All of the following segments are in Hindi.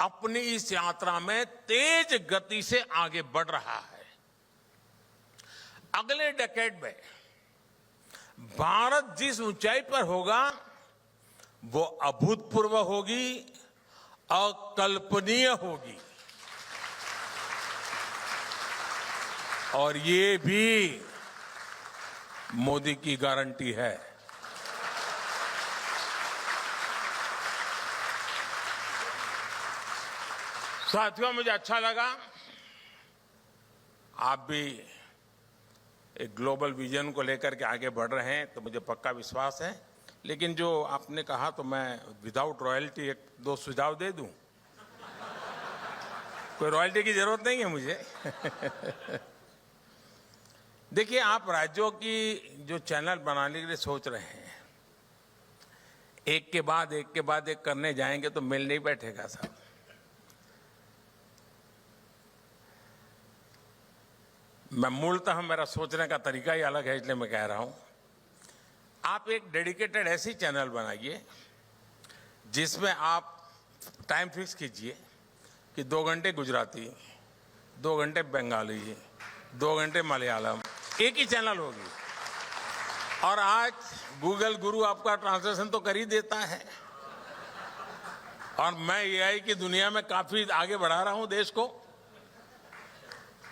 अपनी इस यात्रा में तेज गति से आगे बढ़ रहा है। अगले डेकेड में भारत जिस ऊंचाई पर होगा वो अभूतपूर्व होगी, अकल्पनीय होगी। और ये भी मोदी की गारंटी है। साथियों, मुझे अच्छा लगा आप भी एक ग्लोबल विजन को लेकर के आगे बढ़ रहे हैं, तो मुझे पक्का विश्वास है। लेकिन जो आपने कहा तो मैं विदाउट रॉयल्टी एक दो सुझाव दे दूं। कोई रॉयल्टी की जरूरत नहीं है मुझे। देखिए, आप राज्यों की जो चैनल बनाने के लिए सोच रहे हैं, एक के बाद एक करने जाएंगे तो मिल नहीं बैठेगा साहब। मैं मूलतः मेरा सोचने का तरीका ही अलग है, इसलिए मैं कह रहा हूं आप एक डेडिकेटेड ऐसी चैनल बनाइए जिसमें आप टाइम फिक्स कीजिए कि 2 घंटे गुजराती, 2 घंटे बंगाली, 2 घंटे मलयालम, एक ही चैनल होगी। और आज गूगल गुरु आपका ट्रांसलेशन तो कर ही देता है। और मैं एआई की दुनिया में काफी आगे बढ़ा रहा हूं देश को।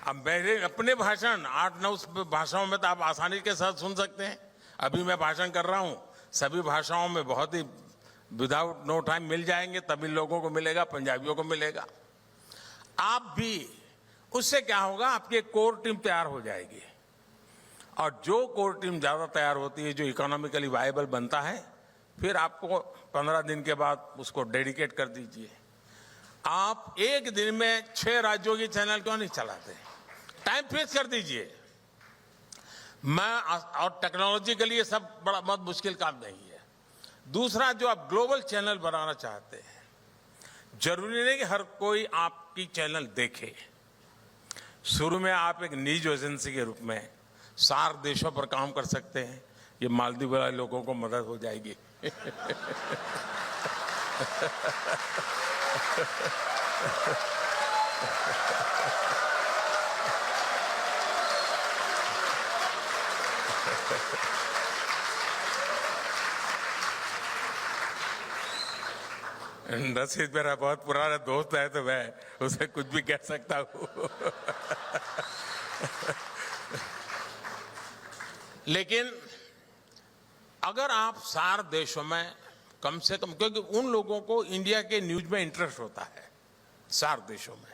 अब मेरे अपने भाषण 8-9 भाषाओं में तो आप आसानी के साथ सुन सकते हैं। अभी मैं भाषण कर रहा हूं, सभी भाषाओं में बहुत ही विदाउट नो टाइम मिल जाएंगे। तमिल लोगों को मिलेगा, पंजाबियों को मिलेगा। आप भी, उससे क्या होगा, आपकी एक कोर टीम तैयार हो जाएगी। और जो कोर टीम ज्यादा तैयार होती है, जो इकोनॉमिकली वायबल बनता है, फिर आपको 15 दिन के बाद उसको डेडिकेट कर दीजिए। आप एक दिन में 6 राज्यों की चैनल क्यों नहीं चलाते? टाइम फिक्स कर दीजिए। और टेक्नोलॉजिकली ये सब बड़ा बहुत मुश्किल काम नहीं है। दूसरा, जो आप ग्लोबल चैनल बनाना चाहते हैं, जरूरी नहीं कि हर कोई आपकी चैनल देखे। शुरू में आप एक न्यूज एजेंसी के रूप में 4 देशों पर काम कर सकते हैं। ये मालदीव वाले लोगों को मदद हो जाएगी। रशीद मेरा बहुत पुराना दोस्त है, तो मैं उसे कुछ भी कह सकता हूं। लेकिन अगर आप 4 देशों में कम से कम, क्योंकि उन लोगों को इंडिया के न्यूज में इंटरेस्ट होता है 4 देशों में,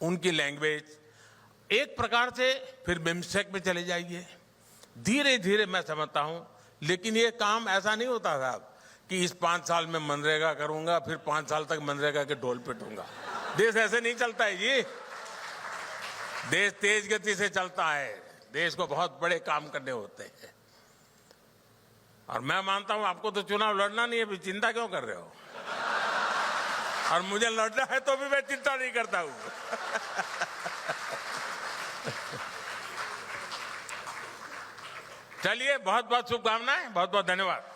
उनकी लैंग्वेज एक प्रकार से, फिर बिम्स्टेक में चले जाइए। धीरे धीरे मैं समझता हूं, लेकिन ये काम ऐसा नहीं होता साहब कि इस 5 साल में मनरेगा करूंगा, फिर 5 साल तक मनरेगा के ढोल पिटूंगा। देश ऐसे नहीं चलता है जी। देश तेज गति से चलता है। देश को बहुत बड़े काम करने होते हैं। और मैं मानता हूं आपको तो चुनाव लड़ना नहीं है, भी चिंता क्यों कर रहे हो? और मुझे लड़ना है तो भी मैं चिंता नहीं करता हूं। चलिए, बहुत बहुत शुभकामनाएं, बहुत बहुत धन्यवाद।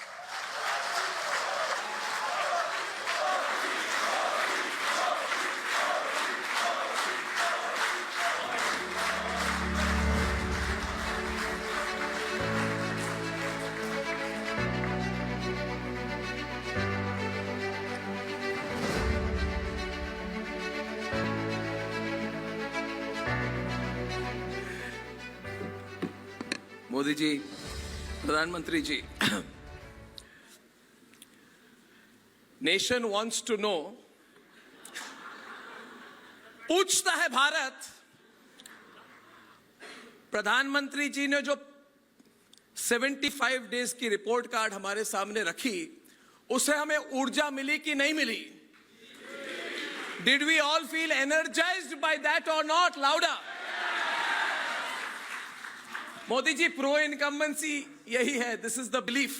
मोदी जी, प्रधानमंत्री जी, नेशन वॉन्ट्स टू नो, पूछता है भारत। प्रधानमंत्री जी ने जो 75 डेज की रिपोर्ट कार्ड हमारे सामने रखी, उसे हमें ऊर्जा मिली कि नहीं मिली? Did we all feel energized by that और not? Louder. Modi ji, pro incumbency यही है, दिस इज द बिलीफ।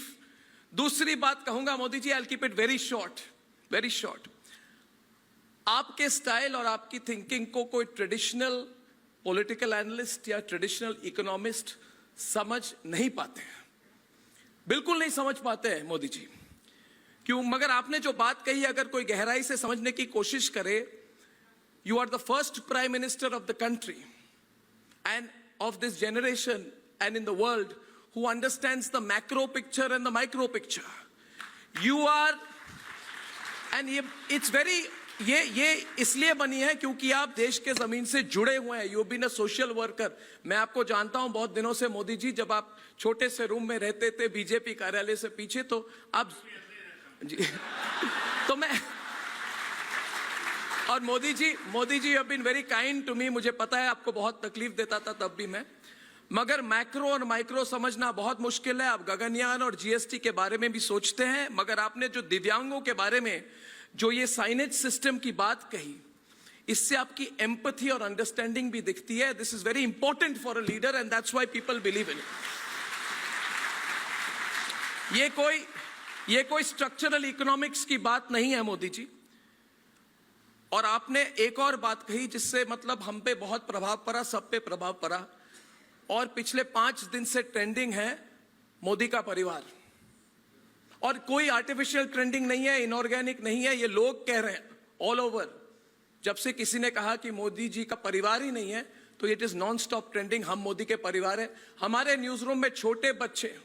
दूसरी बात कहूंगा Modi ji, I will keep it very short, very short. आपके स्टाइल और आपकी थिंकिंग को कोई ट्रेडिशनल पॉलिटिकल एनालिस्ट या ट्रेडिशनल इकोनॉमिस्ट समझ नहीं पाते हैं, बिल्कुल नहीं समझ पाते हैं मोदी जी। क्यों? मगर आपने जो बात कही, अगर कोई गहराई से समझने की कोशिश करे, you are the first prime minister of the country and of this generation and in the world who understands the macro picture and the micro picture. You are, and it's very, ये इसलिए बनी है क्योंकि आप देश के जमीन से जुड़े हुए हैं. You been a social worker. मैं आपको जानता हूं बहुत दिनों से मोदी जी, जब आप छोटे से रूम में रहते थे बीजेपी कार्यालय से पीछे, तो आप जी तो मैं, और Modi ji have been very kind to me. मुझे पता है आपको बहुत तकलीफ देता था तब भी मैं, मगर मैक्रो और माइक्रो समझना बहुत मुश्किल है. आप गगनयान और जीएसटी के बारे में भी सोचते हैं, मगर आपने जो दिव्यांगों के बारे में जो ये साइनेज सिस्टम की बात कही, इससे आपकी एम्पैथी और अंडरस्टैंडिंग भी दिखती है. This is very important for a leader and that's why people believe in it. ये कोई स्ट्रक्चरल इकोनॉमिक्स की बात नहीं है मोदी जी. और आपने एक और बात कही जिससे मतलब हम पे बहुत प्रभाव पड़ा, सब पे प्रभाव पड़ा, और पिछले 5 दिन से ट्रेंडिंग है मोदी का परिवार. और कोई आर्टिफिशियल ट्रेंडिंग नहीं है, इनऑर्गेनिक नहीं है, ये लोग कह रहे हैं ऑल ओवर. जब से किसी ने कहा कि मोदी जी का परिवार ही नहीं है, तो it is non stop trending. हम मोदी के परिवार हैं. हमारे न्यूज रूम में छोटे बच्चे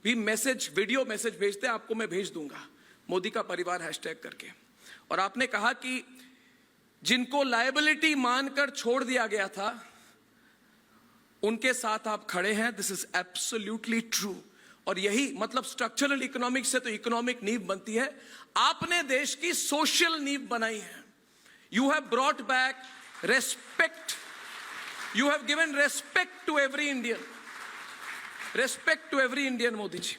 भी वीडियो मैसेज भेजते हैं, आपको मैं भेज दूंगा, मोदी का परिवार हैशटैग करके. और आपने कहा कि जिनको लायबिलिटी मानकर छोड़ दिया गया था, उनके साथ आप खड़े हैं. This is absolutely true. और यही मतलब स्ट्रक्चरल इकोनॉमिक्स से तो इकोनॉमिक नींव बनती है. आपने देश की सोशल नींव बनाई है. You have brought back respect. You have given respect to every Indian. Respect to every Indian, Modi ji.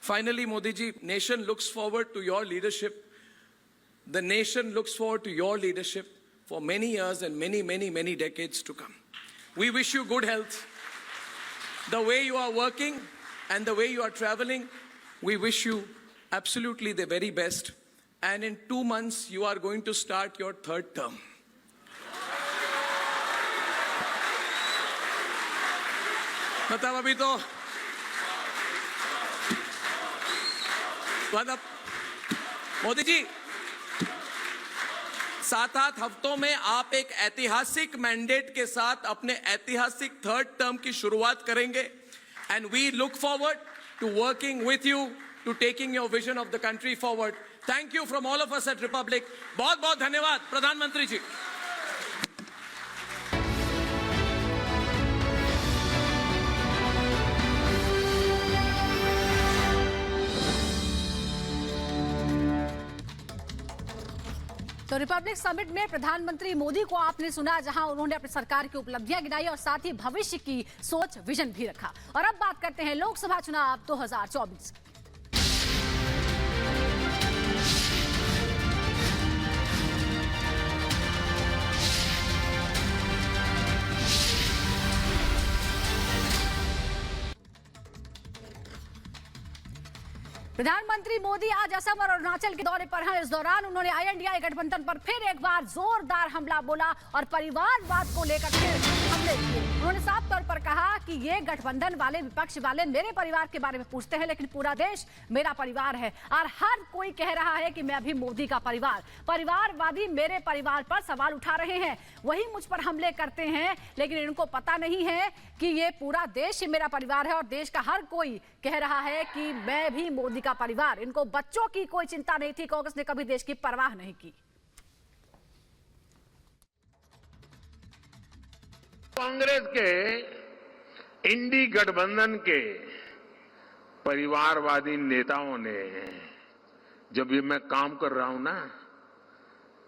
Finally Modi ji, nation looks forward to your leadership. The nation looks forward to your leadership for many years and many decades to come. We wish you good health. The way you are working and the way you are traveling, we wish you absolutely the very best. And in 2 months, you are going to start your 3rd term. मतलब अभी तो मतलब मोदी जी 7-8 हफ्तों में आप एक ऐतिहासिक मैंडेट के साथ अपने ऐतिहासिक 3rd टर्म की शुरुआत करेंगे. And we look forward to working with you to taking your vision of the country forward. Thank you from all of us at Republic. बहुत बहुत धन्यवाद प्रधानमंत्री जी. तो रिपब्लिक समिट में प्रधानमंत्री मोदी को आपने सुना, जहां उन्होंने अपनी सरकार की उपलब्धियां गिनाई और साथ ही भविष्य की सोच, विजन भी रखा. और अब बात करते हैं लोकसभा चुनाव 2024. प्रधानमंत्री मोदी आज असम और अरुणाचल के दौरे पर हैं. इस दौरान उन्होंने INDI गठबंधन पर फिर एक बार जोरदार हमला बोला और परिवारवाद को लेकर फिर हमले किए. उन्होंने साफ तौर पर कहा कि ये गठबंधन वाले, विपक्ष वाले मेरे परिवार के बारे में पूछते हैं, लेकिन पूरा देश मेरा परिवार है. और हर कोई कह रहा है कि मैं भी मोदी का परिवारवादी मेरे परिवार पर सवाल उठा रहे हैं, वही मुझ पर हमले करते हैं. लेकिन इनको पता नहीं है कि ये पूरा देश ही मेरा परिवार है और देश का हर कोई कह रहा है कि मैं भी मोदी का परिवार. इनको बच्चों की कोई चिंता नहीं थी. कांग्रेस ने कभी देश की परवाह नहीं की. कांग्रेस के इंडी गठबंधन के परिवारवादी नेताओं ने, जब ये मैं काम कर रहा हूं ना,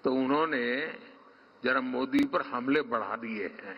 तो उन्होंने जरा मोदी पर हमले बढ़ा दिए हैं.